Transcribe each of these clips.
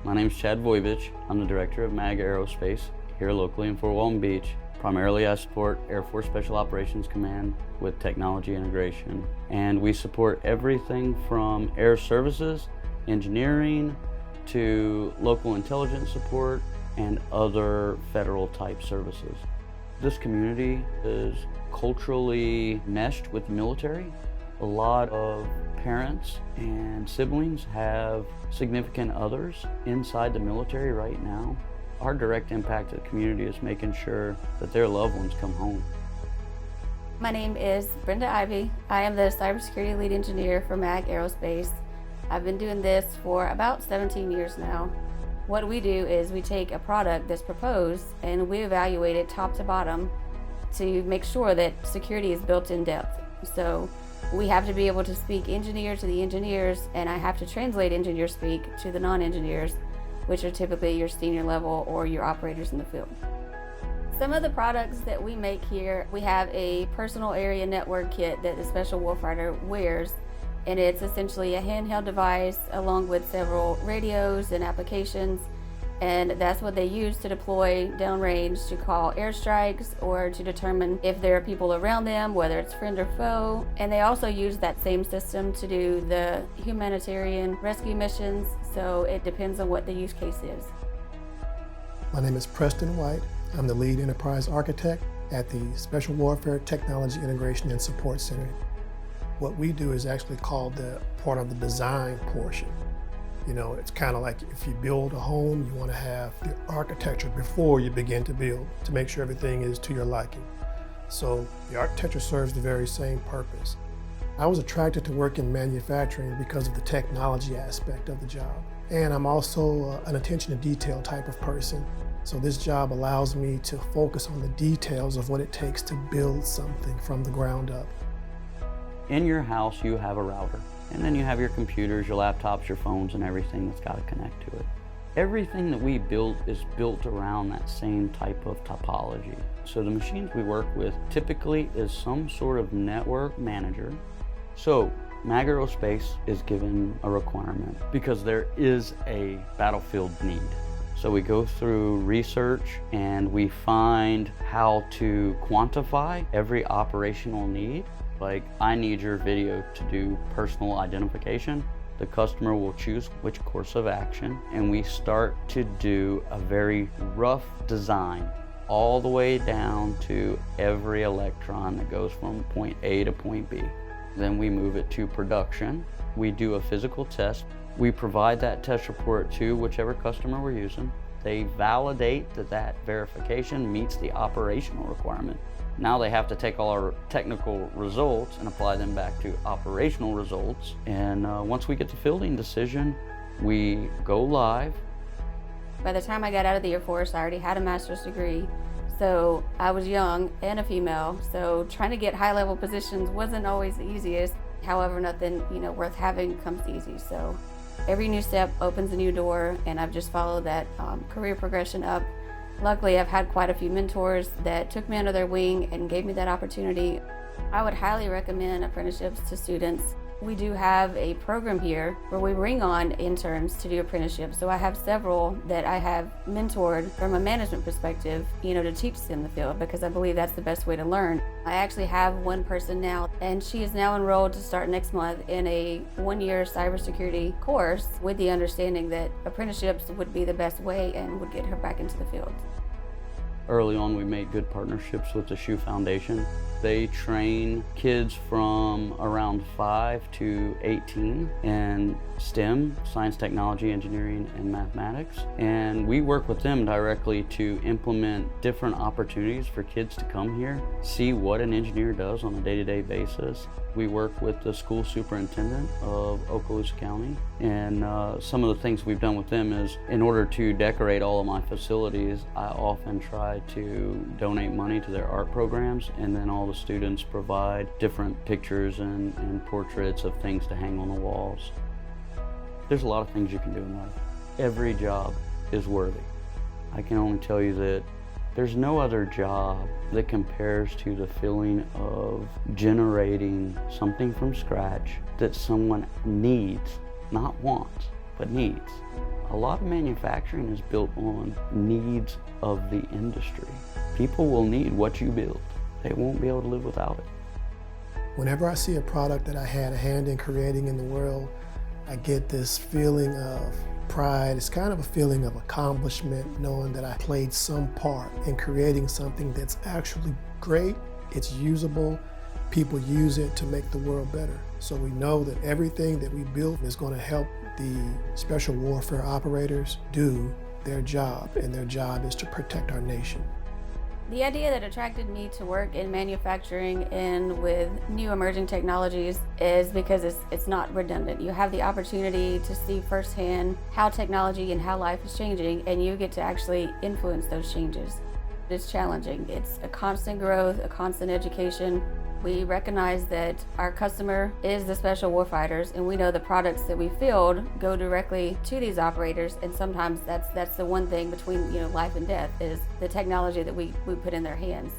My name is Voywich. I'm the director of MAG Aerospace here locally in Fort Walton Beach. Primarily, I support Air Force Special Operations Command with technology integration. And we support everything from air services, engineering, to local intelligence support, and other federal type services. This community is culturally meshed with the military. A lot of parents and siblings have significant others inside the military right now. Our direct impact to the community is making sure that their loved ones come home. My name is Brenda Ivey. I am the cybersecurity lead engineer for MAG Aerospace. I've been doing this for about 17 years now. What we do is we take a product that's proposed and we evaluate it top to bottom to make sure that security is built in depth. So we have to be able to speak engineer to the engineers, and I have to translate engineer speak to the non-engineers, which are typically your senior level or your operators in the field. Some of the products that we make here, we have a personal area network kit that the Special Warfighter wears, and it's essentially a handheld device along with several radios and applications, and that's what they use to deploy downrange to call airstrikes or to determine if there are people around them, whether it's friend or foe. And they also use that same system to do the humanitarian rescue missions, so it depends on what the use case is. My name is Preston White. I'm the lead enterprise architect at the Special Warfare Technology Integration and Support Center. What we do is actually called the part of the design portion. You know, it's kind of like if you build a home, you want to have the architecture before you begin to build to make sure everything is to your liking. So the architecture serves the very same purpose. I was attracted to work in manufacturing because of the technology aspect of the job. And I'm also an attention to detail type of person. So this job allows me to focus on the details of what it takes to build something from the ground up. In your house, you have a router. And then you have your computers, your laptops, your phones, and everything that's got to connect to it. Everything that we build is built around that same type of topology. So the machines we work with typically is some sort of network manager. So MAG Aerospace is given a requirement because there is a battlefield need. So we go through research and we find how to quantify every operational need. Like, I need your video to do personal identification. The customer will choose which course of action, and we start to do a very rough design all the way down to every electron that goes from point A to point B. Then we move it to production. We do a physical test. We provide that test report to whichever customer we're using. They validate that that verification meets the operational requirement. Now they have to take all our technical results and apply them back to operational results. And once we get the fielding decision, we go live. By the time I got out of the Air Force, I already had a master's degree. So I was young and a female, so trying to get high-level positions wasn't always the easiest. However, nothing worth having comes easy. So every new step opens a new door, and I've just followed that career progression up. Luckily, I've had quite a few mentors that took me under their wing and gave me that opportunity. I would highly recommend apprenticeships to students. We do have a program here where we bring on interns to do apprenticeships. So I have several that I have mentored from a management perspective, to teach them the field, because I believe that's the best way to learn. I actually have one person now, and she is now enrolled to start next month in a one-year cybersecurity course with the understanding that apprenticeships would be the best way and would get her back into the field. Early on, we made good partnerships with the SHU Foundation. They train kids from around 5 to 18 in STEM, science, technology, engineering, and mathematics. And we work with them directly to implement different opportunities for kids to come here, see what an engineer does on a day-to-day basis. We work with the school superintendent of Okaloosa County, and some of the things we've done with them is, in order to decorate all of my facilities, I often try to donate money to their art programs, and then all the students provide different pictures and portraits of things to hang on the walls. There's a lot of things you can do in life. Every job is worthy. I can only tell you that there's no other job that compares to the feeling of generating something from scratch that someone needs, not wants. but needs. A lot of manufacturing is built on needs of the industry. People will need what you build. They won't be able to live without it. Whenever I see a product that I had a hand in creating in the world, I get this feeling of pride. It's kind of a feeling of accomplishment, knowing that I played some part in creating something that's actually great, it's usable, people use it to make the world better. So we know that everything that we build is going to help the special warfare operators do their job, and their job is to protect our nation. The idea that attracted me to work in manufacturing and with new emerging technologies is because it's not redundant. You have the opportunity to see firsthand how technology and how life is changing, and you get to actually influence those changes. It's challenging. It's a constant growth, a constant education. We recognize that our customer is the special warfighters, and we know the products that we field go directly to these operators, and sometimes that's the one thing between life and death is the technology that we put in their hands.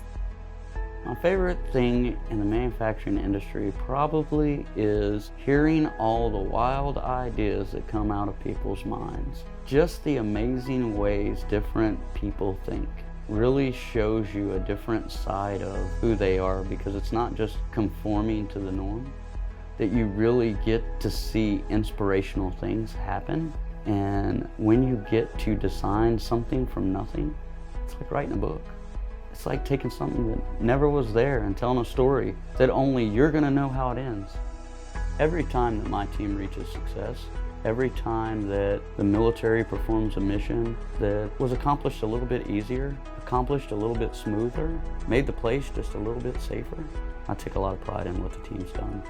My favorite thing in the manufacturing industry probably is hearing all the wild ideas that come out of people's minds. Just the amazing ways different people think really shows you a different side of who they are, because it's not just conforming to the norm, that you really get to see inspirational things happen. And when you get to design something from nothing, it's like writing a book. It's like taking something that never was there and telling a story that only you're gonna know how it ends. Every time that my team reaches success, every time that the military performs a mission that was accomplished a little bit easier, accomplished a little bit smoother, made the place just a little bit safer, I take a lot of pride in what the team's done.